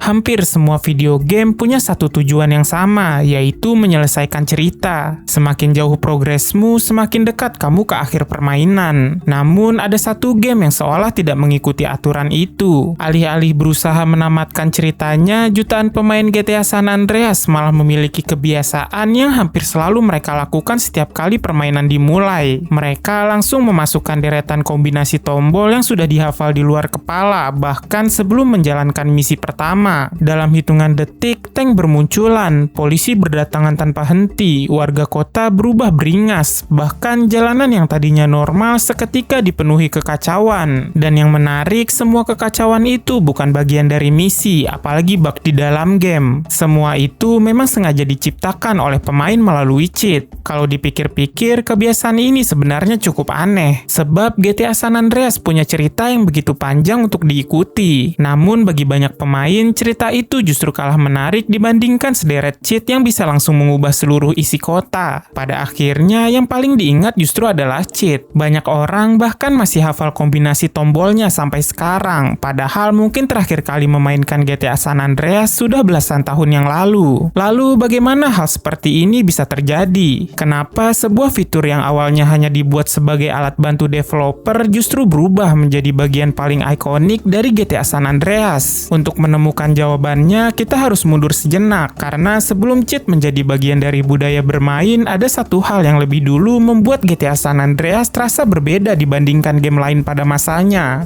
Hampir semua video game punya satu tujuan yang sama, yaitu menyelesaikan cerita. Semakin jauh progresmu, semakin dekat kamu ke akhir permainan. Namun, ada satu game yang seolah tidak mengikuti aturan itu. Alih-alih berusaha menamatkan ceritanya, jutaan pemain GTA San Andreas malah memiliki kebiasaan yang hampir selalu mereka lakukan setiap kali permainan dimulai. Mereka langsung memasukkan deretan kombinasi tombol yang sudah dihafal di luar kepala, bahkan sebelum menjalankan misi pertama. Dalam hitungan detik, tank bermunculan, polisi berdatangan tanpa henti, warga kota berubah beringas, bahkan jalanan yang tadinya normal seketika dipenuhi kekacauan. Dan yang menarik, semua kekacauan itu bukan bagian dari misi, apalagi bug di dalam game. Semua itu memang sengaja diciptakan oleh pemain melalui cheat. Kalau dipikir-pikir, kebiasaan ini sebenarnya cukup aneh, sebab GTA San Andreas punya cerita yang begitu panjang untuk diikuti. Namun bagi banyak pemain, cerita itu justru kalah menarik dibandingkan sederet cheat yang bisa langsung mengubah seluruh isi kota. Pada akhirnya, yang paling diingat justru adalah cheat. Banyak orang bahkan masih hafal kombinasi tombolnya sampai sekarang, padahal mungkin terakhir kali memainkan GTA San Andreas sudah belasan tahun yang lalu. Lalu bagaimana hal seperti ini bisa terjadi? Kenapa sebuah fitur yang awalnya hanya dibuat sebagai alat bantu developer justru berubah menjadi bagian paling ikonik dari GTA San Andreas? Untuk menemukan jawabannya, kita harus mundur sejenak, karena sebelum cheat menjadi bagian dari budaya bermain, ada satu hal yang lebih dulu membuat GTA San Andreas terasa berbeda dibandingkan game lain pada masanya.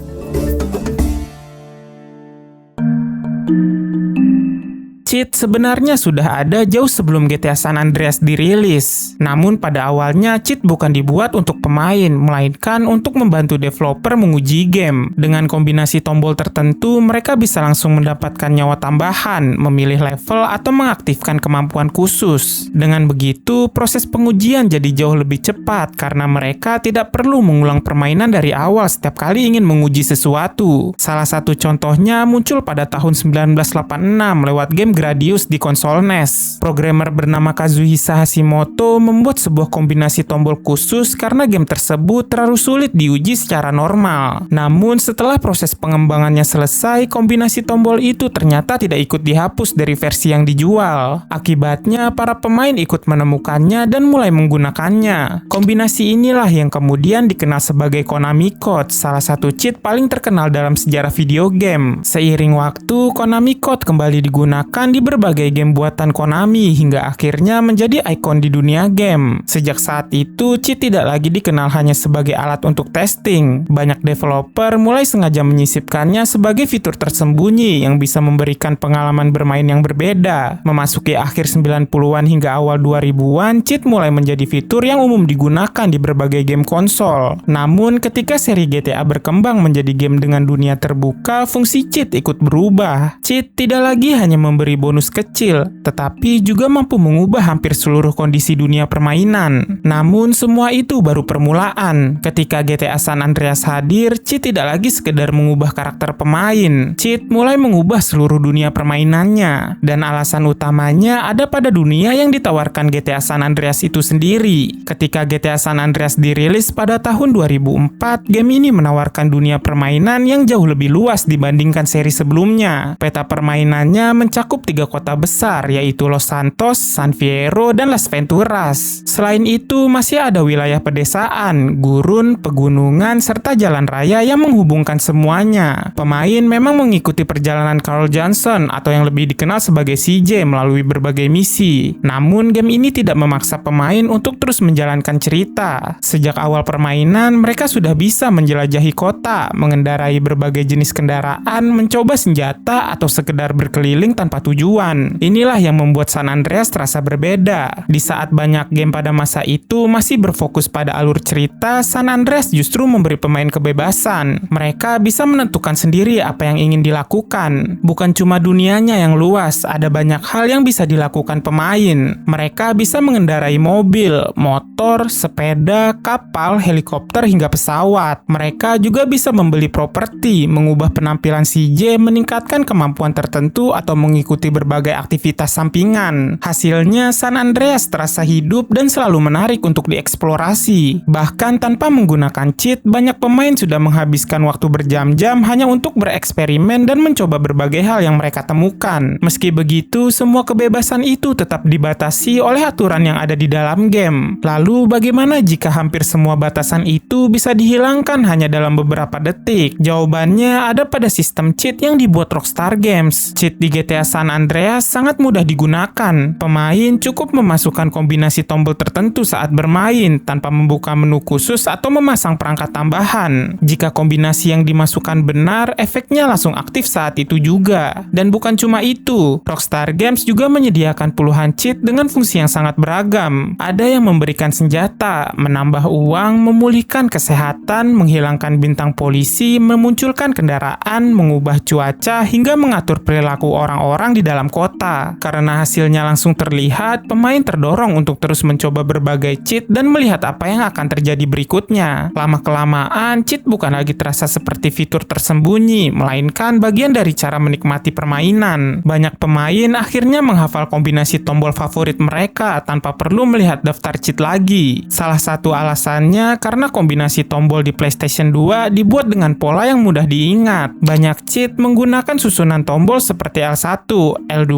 Cheat sebenarnya sudah ada jauh sebelum GTA San Andreas dirilis. Namun pada awalnya cheat bukan dibuat untuk pemain, melainkan untuk membantu developer menguji game. Dengan kombinasi tombol tertentu, mereka bisa langsung mendapatkan nyawa tambahan, memilih level, atau mengaktifkan kemampuan khusus. Dengan begitu, proses pengujian jadi jauh lebih cepat karena mereka tidak perlu mengulang permainan dari awal setiap kali ingin menguji sesuatu. Salah satu contohnya muncul pada tahun 1986 lewat game Gradius di konsol NES. Programmer bernama Kazuhisa Hashimoto membuat sebuah kombinasi tombol khusus karena game tersebut terlalu sulit diuji secara normal. Namun setelah proses pengembangannya selesai, kombinasi tombol itu ternyata tidak ikut dihapus dari versi yang dijual. Akibatnya, para pemain ikut menemukannya dan mulai menggunakannya. Kombinasi inilah yang kemudian dikenal sebagai Konami Code, salah satu cheat paling terkenal dalam sejarah video game. Seiring waktu, Konami Code kembali digunakan di berbagai game buatan Konami hingga akhirnya menjadi ikon di dunia game. Sejak saat itu, cheat tidak lagi dikenal hanya sebagai alat untuk testing. Banyak developer mulai sengaja menyisipkannya sebagai fitur tersembunyi yang bisa memberikan pengalaman bermain yang berbeda. Memasuki akhir 90-an hingga awal 2000-an, cheat mulai menjadi fitur yang umum digunakan di berbagai game konsol. Namun, ketika seri GTA berkembang menjadi game dengan dunia terbuka, fungsi cheat ikut berubah. Cheat tidak lagi hanya memberi bonus kecil, tetapi juga mampu mengubah hampir seluruh kondisi dunia permainan. Namun semua itu baru permulaan. Ketika GTA San Andreas hadir, cheat tidak lagi sekedar mengubah karakter pemain. Cheat mulai mengubah seluruh dunia permainannya. Dan alasan utamanya ada pada dunia yang ditawarkan GTA San Andreas itu sendiri. Ketika GTA San Andreas dirilis pada tahun 2004, game ini menawarkan dunia permainan yang jauh lebih luas dibandingkan seri sebelumnya. Peta permainannya mencakup 3 kota besar, yaitu Los Santos, San Fierro, dan Las Venturas. Selain itu, masih ada wilayah pedesaan, gurun, pegunungan, serta jalan raya yang menghubungkan semuanya. Pemain memang mengikuti perjalanan Carl Johnson atau yang lebih dikenal sebagai CJ melalui berbagai misi. Namun, game ini tidak memaksa pemain untuk terus menjalankan cerita. Sejak awal permainan, mereka sudah bisa menjelajahi kota, mengendarai berbagai jenis kendaraan, mencoba senjata, atau sekedar berkeliling tanpa tujuan. Inilah yang membuat San Andreas terasa berbeda. Di saat banyak game pada masa itu masih berfokus pada alur cerita, San Andreas justru memberi pemain kebebasan. Mereka bisa menentukan sendiri apa yang ingin dilakukan. Bukan cuma dunianya yang luas, ada banyak hal yang bisa dilakukan pemain. Mereka bisa mengendarai mobil, motor, sepeda, kapal, helikopter, hingga pesawat. Mereka juga bisa membeli properti, mengubah penampilan CJ, meningkatkan kemampuan tertentu, atau mengikuti menikmati berbagai aktivitas sampingan. Hasilnya, San Andreas terasa hidup dan selalu menarik untuk dieksplorasi. Bahkan tanpa menggunakan cheat, banyak pemain sudah menghabiskan waktu berjam-jam hanya untuk bereksperimen dan mencoba berbagai hal yang mereka temukan. Meski begitu, semua kebebasan itu tetap dibatasi oleh aturan yang ada di dalam game. Lalu, bagaimana jika hampir semua batasan itu bisa dihilangkan hanya dalam beberapa detik? Jawabannya ada pada sistem cheat yang dibuat Rockstar Games. Cheat di GTA San Andreas sangat mudah digunakan. Pemain cukup memasukkan kombinasi tombol tertentu saat bermain tanpa membuka menu khusus atau memasang perangkat tambahan. Jika kombinasi yang dimasukkan benar, efeknya langsung aktif saat itu juga. Dan bukan cuma itu, Rockstar Games juga menyediakan puluhan cheat dengan fungsi yang sangat beragam. Ada yang memberikan senjata, menambah uang, memulihkan kesehatan, menghilangkan bintang polisi, memunculkan kendaraan, mengubah cuaca, hingga mengatur perilaku orang-orang di dalam kota. Karena hasilnya langsung terlihat, pemain terdorong untuk terus mencoba berbagai cheat dan melihat apa yang akan terjadi berikutnya. Lama-kelamaan, cheat bukan lagi terasa seperti fitur tersembunyi, melainkan bagian dari cara menikmati permainan. Banyak pemain akhirnya menghafal kombinasi tombol favorit mereka tanpa perlu melihat daftar cheat lagi. Salah satu alasannya karena kombinasi tombol di PlayStation 2 dibuat dengan pola yang mudah diingat. Banyak cheat menggunakan susunan tombol seperti L1, L2,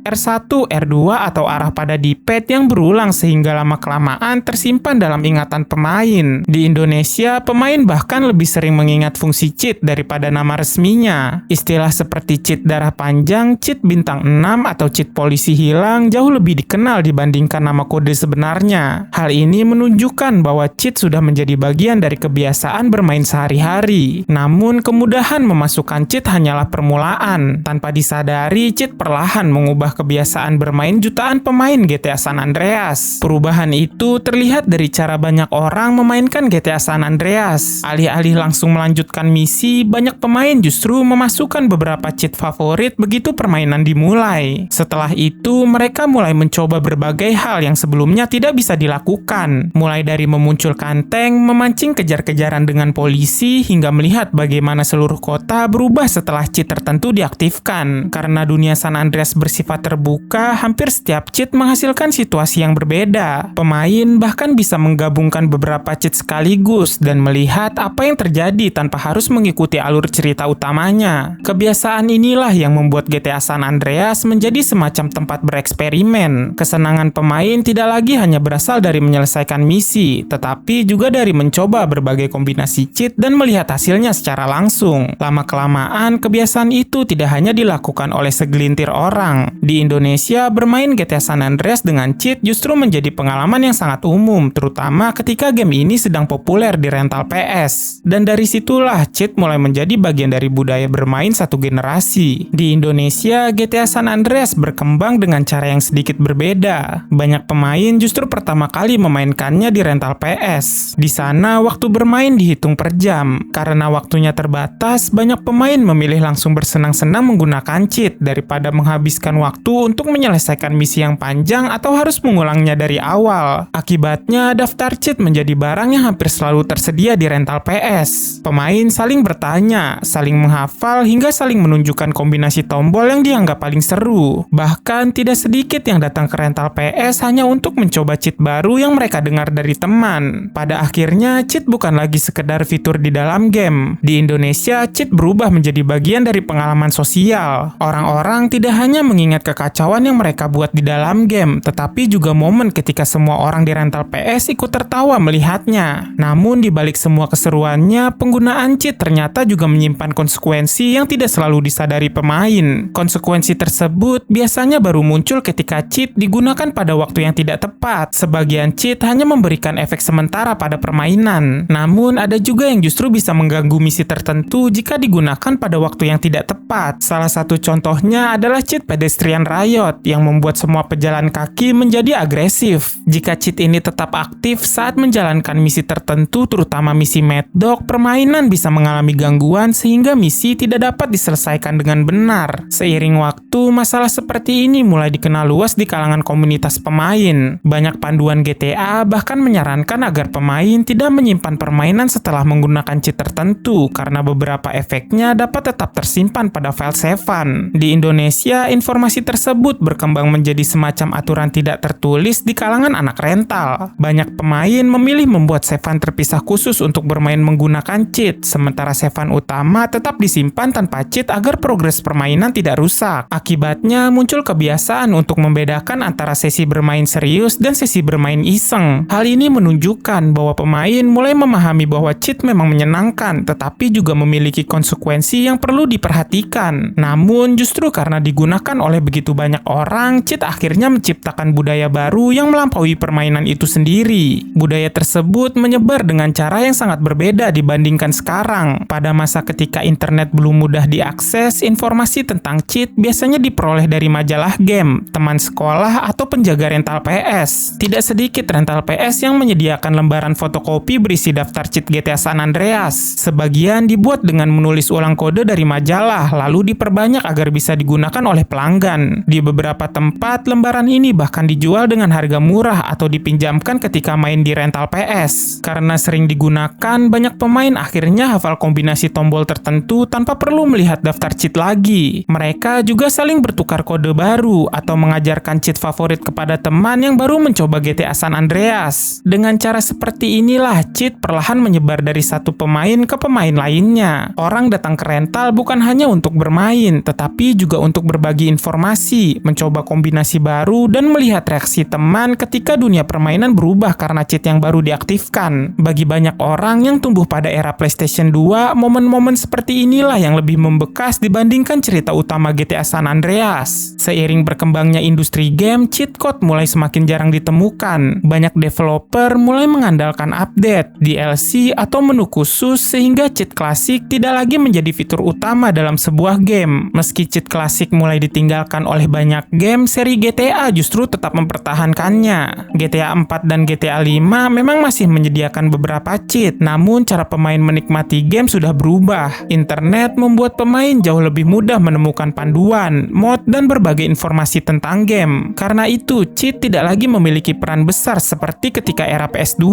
R1, R2 atau arah pada D-pad yang berulang sehingga lama-kelamaan tersimpan dalam ingatan pemain. Di Indonesia, pemain bahkan lebih sering mengingat fungsi cheat daripada nama resminya. Istilah seperti cheat darah panjang, cheat bintang 6, atau cheat polisi hilang jauh lebih dikenal dibandingkan nama kode sebenarnya. Hal ini menunjukkan bahwa cheat sudah menjadi bagian dari kebiasaan bermain sehari-hari. Namun, kemudahan memasukkan cheat hanyalah permulaan. Tanpa disadari, cheat perlahan mengubah kebiasaan bermain jutaan pemain GTA San Andreas. Perubahan itu terlihat dari cara banyak orang memainkan GTA San Andreas. Alih-alih langsung melanjutkan misi, banyak pemain justru memasukkan beberapa cheat favorit begitu permainan dimulai. Setelah itu, mereka mulai mencoba berbagai hal yang sebelumnya tidak bisa dilakukan. Mulai dari memunculkan tank, memancing kejar-kejaran dengan polisi, hingga melihat bagaimana seluruh kota berubah setelah cheat tertentu diaktifkan. Karena dunia San Andreas bersifat terbuka, hampir setiap cheat menghasilkan situasi yang berbeda. Pemain bahkan bisa menggabungkan beberapa cheat sekaligus dan melihat apa yang terjadi tanpa harus mengikuti alur cerita utamanya. Kebiasaan inilah yang membuat GTA San Andreas menjadi semacam tempat bereksperimen. Kesenangan pemain tidak lagi hanya berasal dari menyelesaikan misi, tetapi juga dari mencoba berbagai kombinasi cheat dan melihat hasilnya secara langsung. Lama-kelamaan, kebiasaan itu tidak hanya dilakukan oleh segelintir orang. Di Indonesia, bermain GTA San Andreas dengan cheat justru menjadi pengalaman yang sangat umum, terutama ketika game ini sedang populer di rental PS. Dan dari situlah cheat mulai menjadi bagian dari budaya bermain satu generasi. Di Indonesia, GTA San Andreas berkembang dengan cara yang sedikit berbeda. Banyak pemain justru pertama kali memainkannya di rental PS. Di sana, waktu bermain dihitung per jam. Karena waktunya terbatas, banyak pemain memilih langsung bersenang-senang menggunakan cheat daripada menghabiskan waktu untuk menyelesaikan misi yang panjang atau harus mengulangnya dari awal. Akibatnya, daftar cheat menjadi barang yang hampir selalu tersedia di rental PS. Pemain saling bertanya, saling menghafal, hingga saling menunjukkan kombinasi tombol yang dianggap paling seru. Bahkan, tidak sedikit yang datang ke rental PS hanya untuk mencoba cheat baru yang mereka dengar dari teman. Pada akhirnya, cheat bukan lagi sekedar fitur di dalam game. Di Indonesia, cheat berubah menjadi bagian dari pengalaman sosial. Orang-orang tidak hanya mengingat kekacauan yang mereka buat di dalam game, tetapi juga momen ketika semua orang di rental PS ikut tertawa melihatnya. Namun, di balik semua keseruannya, penggunaan cheat ternyata juga menyimpan konsekuensi yang tidak selalu disadari pemain. Konsekuensi tersebut biasanya baru muncul ketika cheat digunakan pada waktu yang tidak tepat. Sebagian cheat hanya memberikan efek sementara pada permainan. Namun, ada juga yang justru bisa mengganggu misi tertentu jika digunakan pada waktu yang tidak tepat. Salah satu contohnya adalah cheat pedestrian riot yang membuat semua pejalan kaki menjadi agresif. Jika cheat ini tetap aktif saat menjalankan misi tertentu, terutama misi Mad Dog, permainan bisa mengalami gangguan sehingga misi tidak dapat diselesaikan dengan benar. Seiring waktu, masalah seperti ini mulai dikenal luas di kalangan komunitas pemain. Banyak panduan GTA bahkan menyarankan agar pemain tidak menyimpan permainan setelah menggunakan cheat tertentu karena beberapa efeknya dapat tetap tersimpan pada file savean. Di Indonesia, informasi tersebut berkembang menjadi semacam aturan tidak tertulis di kalangan anak rental. Banyak pemain memilih membuat savean terpisah khusus untuk bermain menggunakan cheat, sementara savean utama tetap disimpan tanpa cheat agar progres permainan tidak rusak. Akibatnya, muncul kebiasaan untuk membedakan antara sesi bermain serius dan sesi bermain iseng. Hal ini menunjukkan bahwa pemain mulai memahami bahwa cheat memang menyenangkan, tetapi juga memiliki konsekuensi yang perlu diperhatikan. Namun, justru karena digunakan oleh begitu banyak orang, cheat akhirnya menciptakan budaya baru yang melampaui permainan itu sendiri. Budaya tersebut menyebar dengan cara yang sangat berbeda dibandingkan sekarang. Pada masa ketika internet belum mudah diakses, informasi tentang cheat biasanya diperoleh dari majalah game, teman sekolah, atau penjaga rental PS. Tidak sedikit rental PS yang menyediakan lembaran fotokopi berisi daftar cheat GTA San Andreas. Sebagian dibuat dengan menulis ulang kode dari majalah, lalu diperbanyak agar bisa digunakan oleh pelanggan. Di beberapa tempat, lembaran ini bahkan dijual dengan harga murah atau dipinjamkan ketika main di rental PS. Karena sering digunakan, banyak pemain akhirnya hafal kombinasi tombol tertentu tanpa perlu melihat daftar cheat lagi. Mereka juga saling bertukar kode baru atau mengajarkan cheat favorit kepada teman yang baru mencoba GTA San Andreas. Dengan cara seperti inilah cheat perlahan menyebar dari satu pemain ke pemain lainnya. Orang datang ke rental bukan hanya untuk bermain, tetapi juga untuk berbagi informasi, mencoba kombinasi baru, dan melihat reaksi teman ketika dunia permainan berubah karena cheat yang baru diaktifkan. Bagi banyak orang yang tumbuh pada era PlayStation 2, momen-momen seperti inilah yang lebih membekas dibandingkan cerita utama GTA San Andreas. Seiring berkembangnya industri game, cheat code mulai semakin jarang ditemukan. Banyak developer mulai mengandalkan update, DLC, atau menu khusus sehingga cheat klasik tidak lagi menjadi fitur utama dalam sebuah game. Meski cheat klasik mulai ditinggalkan oleh banyak game, seri GTA justru tetap mempertahankannya. GTA 4 dan GTA 5 memang masih menyediakan beberapa cheat, namun cara pemain menikmati game sudah berubah. Internet membuat pemain jauh lebih mudah menemukan panduan, mod, dan berbagai informasi tentang game. Karena itu, cheat tidak lagi memiliki peran besar seperti ketika era PS2.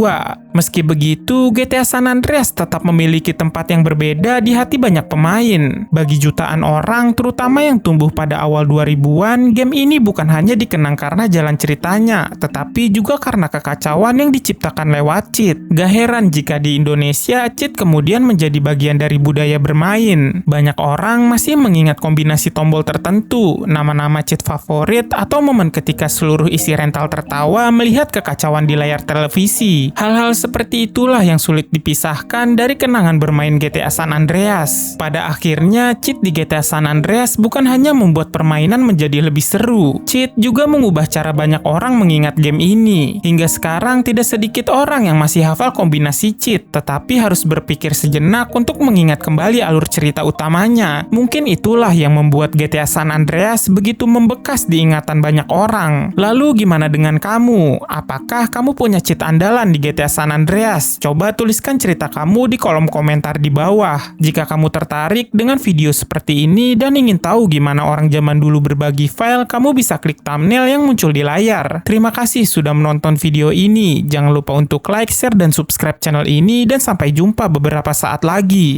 Meski begitu, GTA San Andreas tetap memiliki tempat yang berbeda di hati banyak pemain. Bagi jutaan orang, terutama yang tumbuh pada awal 2000-an, game ini bukan hanya dikenang karena jalan ceritanya, tetapi juga karena kekacauan yang diciptakan lewat cheat. Gak heran jika di Indonesia, cheat kemudian menjadi bagian dari budaya bermain. Banyak orang masih mengingat kombinasi tombol tertentu, nama-nama cheat favorit, atau momen ketika seluruh isi rental tertawa melihat kekacauan di layar televisi. Hal-hal seperti itulah yang sulit dipisahkan dari kenangan bermain GTA San Andreas. Pada akhirnya, cheat di GTA San Andreas bukan hanya membuat permainan menjadi lebih seru. Cheat juga mengubah cara banyak orang mengingat game ini. Hingga sekarang, tidak sedikit orang yang masih hafal kombinasi cheat, tetapi harus berpikir sejenak untuk mengingat kembali alur cerita utamanya. Mungkin itulah yang membuat GTA San Andreas begitu membekas di ingatan banyak orang. Lalu gimana dengan kamu? Apakah kamu punya cheat andalan di GTA San Andreas? Coba tuliskan cerita kamu di kolom komentar di bawah. Jika kamu tertarik dengan video seperti ini dan ingin tahu gimana orang zaman dulu berbagi file, kamu bisa klik thumbnail yang muncul di layar. Terima kasih sudah menonton video ini. Jangan lupa untuk like, share, dan subscribe channel ini, dan sampai jumpa beberapa saat lagi.